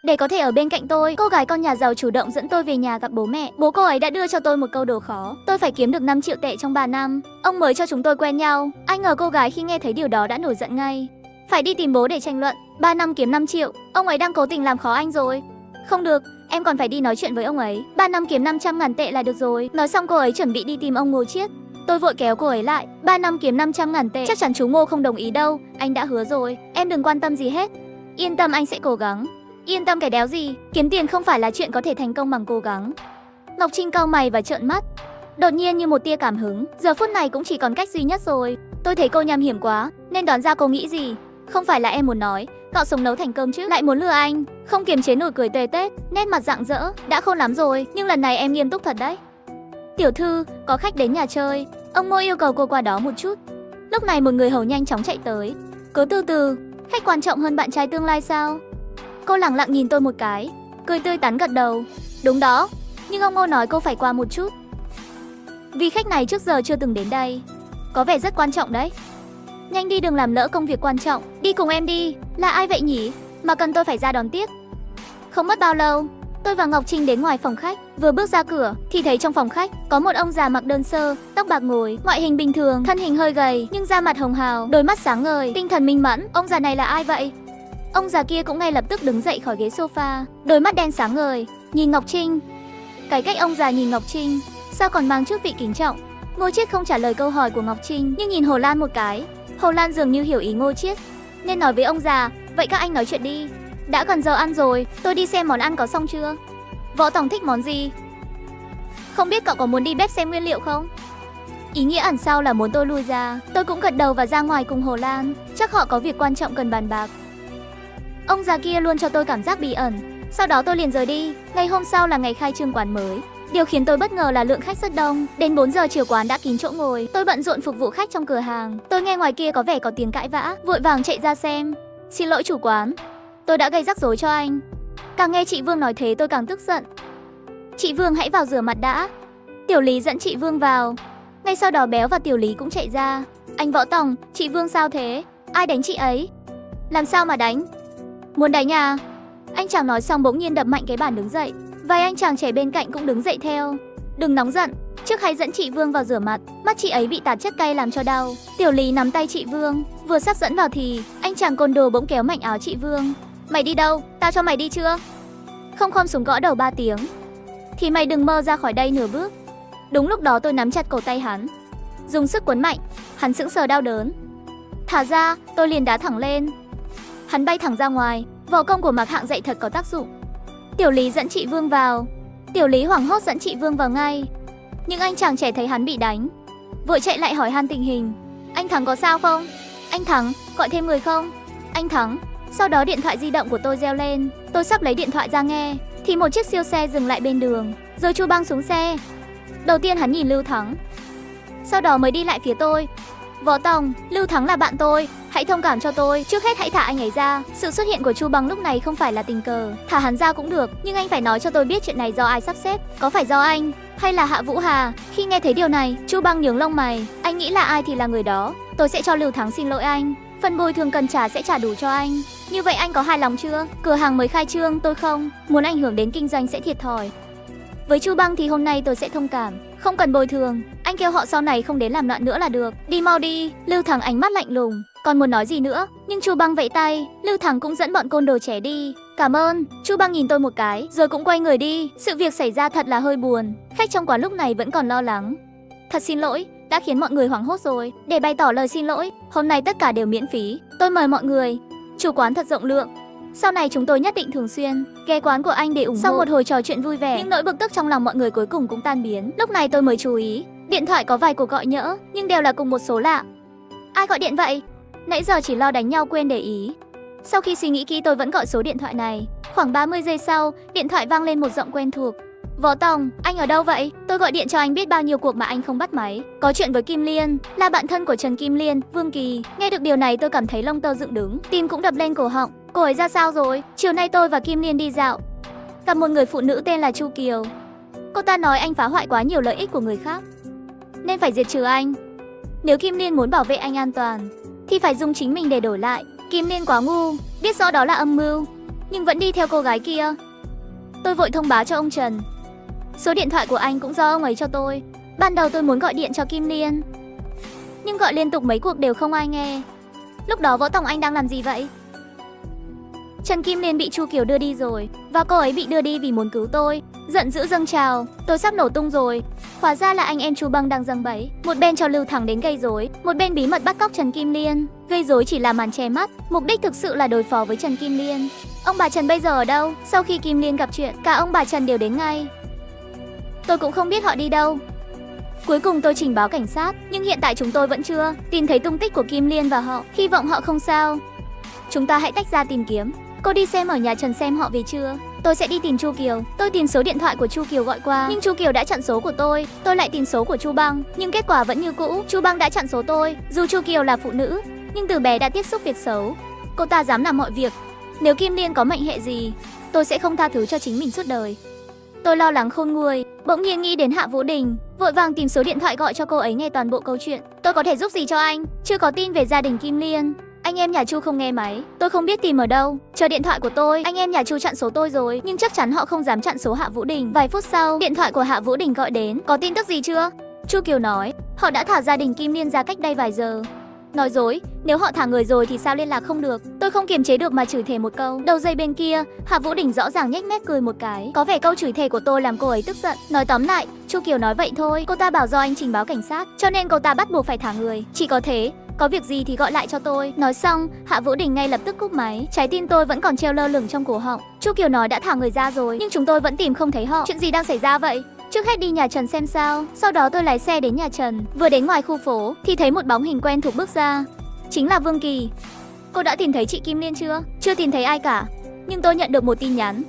Để có thể ở bên cạnh tôi, cô gái con nhà giàu chủ động dẫn tôi về nhà gặp bố mẹ. Bố cô ấy đã đưa cho tôi một câu đố khó. Tôi phải kiếm được 5 triệu tệ trong 3 năm. Ông mới cho chúng tôi quen nhau. Ai ngờ cô gái khi nghe thấy điều đó đã nổi giận ngay. Phải đi tìm bố để tranh luận. 3 năm kiếm 5 triệu. Ông ấy đang cố tình làm khó anh rồi. Không được, em còn phải đi nói chuyện với ông ấy. 3 năm kiếm 500.000 tệ là được rồi. Nói xong cô ấy chuẩn bị đi tìm ông Ngô Chiết. Tôi vội kéo cô ấy lại. 3 năm kiếm 500.000 tệ. Chắc chắn chú Ngô không đồng ý đâu. Anh đã hứa rồi. Em đừng quan tâm gì hết. Yên tâm, anh sẽ cố gắng. Yên tâm cái đéo gì. Kiếm tiền không phải là chuyện có thể thành công bằng cố gắng. Ngọc Trinh cau mày và trợn mắt. Đột nhiên như một tia cảm hứng. Giờ phút này cũng chỉ còn cách duy nhất rồi. Tôi thấy cô nham hiểm quá, nên đoán ra cô nghĩ gì. Không phải là em muốn nói gạo sống nấu thành cơm chứ, lại muốn lừa anh. Không kiềm chế nổi cười tê tết, nét mặt rạng rỡ. Đã khôn lắm rồi, nhưng lần này em nghiêm túc thật đấy. Tiểu thư, có khách đến nhà chơi. Ông Ngô yêu cầu cô qua đó một chút. Lúc này một người hầu nhanh chóng chạy tới. Cứ từ từ, khách quan trọng hơn bạn trai tương lai sao? Cô lẳng lặng nhìn tôi một cái, cười tươi tắn gật đầu. Đúng đó, nhưng ông Ngô nói cô phải qua một chút. Vì khách này trước giờ chưa từng đến đây. Có vẻ rất quan trọng đấy. Nhanh đi, đừng làm lỡ công việc quan trọng. Đi cùng em đi. Là ai vậy nhỉ? Mà cần tôi phải ra đón tiếp. Không mất bao lâu, tôi và Ngọc Trinh đến ngoài phòng khách. Vừa bước ra cửa thì thấy trong phòng khách có một ông già mặc đơn sơ, tóc bạc ngồi, ngoại hình bình thường, thân hình hơi gầy nhưng da mặt hồng hào, đôi mắt sáng ngời, tinh thần minh mẫn. Ông già này là ai vậy? Ông già kia cũng ngay lập tức đứng dậy khỏi ghế sofa, đôi mắt đen sáng ngời, nhìn Ngọc Trinh. Cái cách ông già nhìn Ngọc Trinh sao còn mang chút vị kính trọng. Ngô Chiết không trả lời câu hỏi của Ngọc Trinh, nhưng nhìn Hồ Lan một cái. Hồ Lan dường như hiểu ý Ngô Chiết, nên nói với ông già, vậy các anh nói chuyện đi. Đã gần giờ ăn rồi, tôi đi xem món ăn có xong chưa. Võ Tổng thích món gì? Không biết cậu có muốn đi bếp xem nguyên liệu không? Ý nghĩa ẩn sau là muốn tôi lui ra. Tôi cũng gật đầu và ra ngoài cùng Hồ Lan. Chắc họ có việc quan trọng cần bàn bạc. Ông già kia luôn cho tôi cảm giác bí ẩn. Sau đó tôi liền rời đi. Ngày hôm sau là ngày khai trương quán mới. Điều khiến tôi bất ngờ là lượng khách rất đông. Đến 4 giờ chiều quán đã kín chỗ ngồi. Tôi bận rộn phục vụ khách trong cửa hàng. Tôi nghe ngoài kia có vẻ có tiếng cãi vã, vội vàng chạy ra xem. Xin lỗi chủ quán, tôi đã gây rắc rối cho anh. Càng nghe chị Vương nói thế tôi càng tức giận. Chị Vương hãy vào rửa mặt đã. Tiểu Lý dẫn chị Vương vào. Ngay sau đó Béo và Tiểu Lý cũng chạy ra. Anh Võ Tổng, chị Vương sao thế? Ai đánh chị ấy? Làm sao mà đánh? Muốn đánh à? Anh chàng nói xong bỗng nhiên đập mạnh cái bàn đứng dậy. Vài anh chàng trẻ bên cạnh cũng đứng dậy theo. Đừng nóng giận, trước hãy dẫn chị Vương vào rửa mặt. Mắt chị ấy bị tạt chất cay làm cho đau. Tiểu Lý nắm tay chị Vương, vừa sắp dẫn vào thì anh chàng côn đồ bỗng kéo mạnh áo chị Vương. Mày đi đâu? Tao cho mày đi chưa? Không khom xuống gõ đầu 3 tiếng. Thì mày đừng mơ ra khỏi đây nửa bước. Đúng lúc đó tôi nắm chặt cổ tay hắn, dùng sức quấn mạnh. Hắn sững sờ đau đớn. Thả ra, tôi liền đá thẳng lên. Hắn bay thẳng ra ngoài. Võ công của Mạc Hạng dạy thật có tác dụng. Tiểu Lý dẫn chị Vương vào. Tiểu Lý hoảng hốt dẫn chị Vương vào ngay. Nhưng anh chàng trẻ thấy hắn bị đánh, vội chạy lại hỏi han tình hình. Anh Thắng có sao không? Anh Thắng, gọi thêm người không? Anh Thắng. Sau đó điện thoại di động của tôi reo lên. Tôi sắp lấy điện thoại ra nghe thì một chiếc siêu xe dừng lại bên đường. Rồi Chu Băng xuống xe. Đầu tiên hắn nhìn Lưu Thắng, sau đó mới đi lại phía tôi. Võ Tổng, Lưu Thắng là bạn tôi, hãy thông cảm cho tôi. Trước hết hãy thả anh ấy ra. Sự xuất hiện của Chu Băng lúc này không phải là tình cờ. Thả hắn ra cũng được, nhưng anh phải nói cho tôi biết chuyện này do ai sắp xếp. Có phải do anh hay là Hạ Vũ Hà? Khi nghe thấy điều này, Chu Băng nhướng lông mày. Anh nghĩ là ai thì là người đó. Tôi sẽ cho Lưu Thắng xin lỗi anh. Phần bồi thường cần trả sẽ trả đủ cho anh. Như vậy anh có hài lòng chưa? Cửa hàng mới khai trương, tôi không muốn ảnh hưởng đến kinh doanh sẽ thiệt thòi. Với Chu Băng thì hôm nay tôi sẽ thông cảm, không cần bồi thường. Anh kêu họ sau này không đến làm loạn nữa là được. Đi mau đi. Lưu Thắng ánh mắt lạnh lùng, còn muốn nói gì nữa, nhưng Chu Băng vẫy tay. Lưu Thắng cũng dẫn bọn côn đồ trẻ đi. Cảm ơn. Chu Băng nhìn tôi một cái rồi cũng quay người đi. Sự việc xảy ra thật là hơi buồn. Khách trong quán lúc này vẫn còn lo lắng. Thật xin lỗi, đã khiến mọi người hoảng hốt rồi. Để bày tỏ lời xin lỗi, hôm nay tất cả đều miễn phí. Tôi mời mọi người. Chủ quán thật rộng lượng. Sau này chúng tôi nhất định thường xuyên ghé quán của anh để ủng hộ. Sau một hồi trò chuyện vui vẻ, những nỗi bực tức trong lòng mọi người cuối cùng cũng tan biến. Lúc này tôi mới chú ý, điện thoại có vài cuộc gọi nhỡ, nhưng đều là cùng một số lạ. Ai gọi điện vậy? Nãy giờ chỉ lo đánh nhau quên để ý. Sau khi suy nghĩ kỹ tôi vẫn gọi số điện thoại này. Khoảng 30 giây sau, điện thoại vang lên một giọng quen thuộc. Võ Tổng, anh ở đâu vậy? Tôi gọi điện cho anh biết bao nhiêu cuộc mà anh không bắt máy. Có chuyện với Kim Liên, là bạn thân của Trần Kim Liên, Vương Kỳ. Nghe được điều này tôi cảm thấy lông tơ dựng đứng, tim cũng đập lên cổ họng. Cô ấy ra sao rồi? Chiều nay tôi và Kim Liên đi dạo, gặp một người phụ nữ tên là Chu Kiều. Cô ta nói anh phá hoại quá nhiều lợi ích của người khác, nên phải diệt trừ anh. Nếu Kim Liên muốn bảo vệ anh an toàn, thì phải dùng chính mình để đổi lại. Kim Liên quá ngu, biết rõ đó là âm mưu, nhưng vẫn đi theo cô gái kia. Tôi vội thông báo cho ông Trần. Số điện thoại của anh cũng do ông ấy cho tôi. Ban đầu tôi muốn gọi điện cho Kim Liên, nhưng gọi liên tục mấy cuộc đều không ai nghe. Lúc đó Võ Tòng Anh đang làm gì vậy? Trần Kim Liên bị Chu Kiều đưa đi rồi, và cô ấy bị đưa đi vì muốn cứu tôi. Giận dữ dâng trào, tôi sắp nổ tung rồi. Hóa ra là anh em Chu Băng đang giăng bẫy. Một bên cho Lưu Thắng đến gây rối, một bên bí mật bắt cóc Trần Kim Liên. Gây rối chỉ là màn che mắt, mục đích thực sự là đối phó với Trần Kim Liên. Ông bà Trần bây giờ ở đâu? Sau khi Kim Liên gặp chuyện, cả ông bà Trần đều đến ngay. Tôi cũng không biết họ đi đâu. Cuối cùng tôi trình báo cảnh sát, nhưng hiện tại chúng tôi vẫn chưa tìm thấy tung tích của Kim Liên và họ. Hy vọng họ không sao. Chúng ta hãy tách ra tìm kiếm. Cô đi xem ở nhà Trần xem họ về chưa. Tôi sẽ đi tìm Chu Kiều. Tôi tìm số điện thoại của Chu Kiều gọi qua, nhưng Chu Kiều đã chặn số của tôi. Tôi lại tìm số của Chu Băng, nhưng kết quả vẫn như cũ. Chu Băng đã chặn số tôi. Dù Chu Kiều là phụ nữ, nhưng từ bé đã tiếp xúc việc xấu. Cô ta dám làm mọi việc. Nếu Kim Liên có mệnh hệ gì, tôi sẽ không tha thứ cho chính mình suốt đời. Tôi lo lắng khôn nguôi, bỗng nhiên nghĩ đến Hạ Vũ Đình, vội vàng tìm số điện thoại gọi cho cô ấy nghe toàn bộ câu chuyện. Tôi có thể giúp gì cho anh? Chưa có tin về gia đình Kim Liên. Anh em nhà Chu không nghe máy, tôi không biết tìm ở đâu. Chờ điện thoại của tôi, anh em nhà Chu chặn số tôi rồi, nhưng chắc chắn họ không dám chặn số Hạ Vũ Đình. Vài phút sau, điện thoại của Hạ Vũ Đình gọi đến. Có tin tức gì chưa? Chu Kiều nói, họ đã thả gia đình Kim Liên ra cách đây vài giờ. Nói dối, nếu họ thả người rồi thì sao liên lạc không được? Tôi không kiềm chế được mà chửi thề một câu. Đầu dây bên kia, Hạ Vũ Đình rõ ràng nhếch mép cười một cái. Có vẻ câu chửi thề của tôi làm cô ấy tức giận. Nói tóm lại, Chu Kiều nói vậy thôi. Cô ta bảo do anh trình báo cảnh sát, cho nên cô ta bắt buộc phải thả người. Chỉ có thế. Có việc gì thì gọi lại cho tôi. Nói xong, Hạ Vũ Đình ngay lập tức cúp máy. Trái tim tôi vẫn còn treo lơ lửng trong cổ họng. Chu Kiều nói đã thả người ra rồi, nhưng chúng tôi vẫn tìm không thấy họ. Chuyện gì đang xảy ra vậy? Trước hết đi nhà Trần xem sao. Sau đó tôi lái xe đến nhà Trần. Vừa đến ngoài khu phố thì thấy một bóng hình quen thuộc bước ra. Chính là Vương Kỳ. Cô đã tìm thấy chị Kim Liên chưa? Chưa tìm thấy ai cả. Nhưng tôi nhận được một tin nhắn.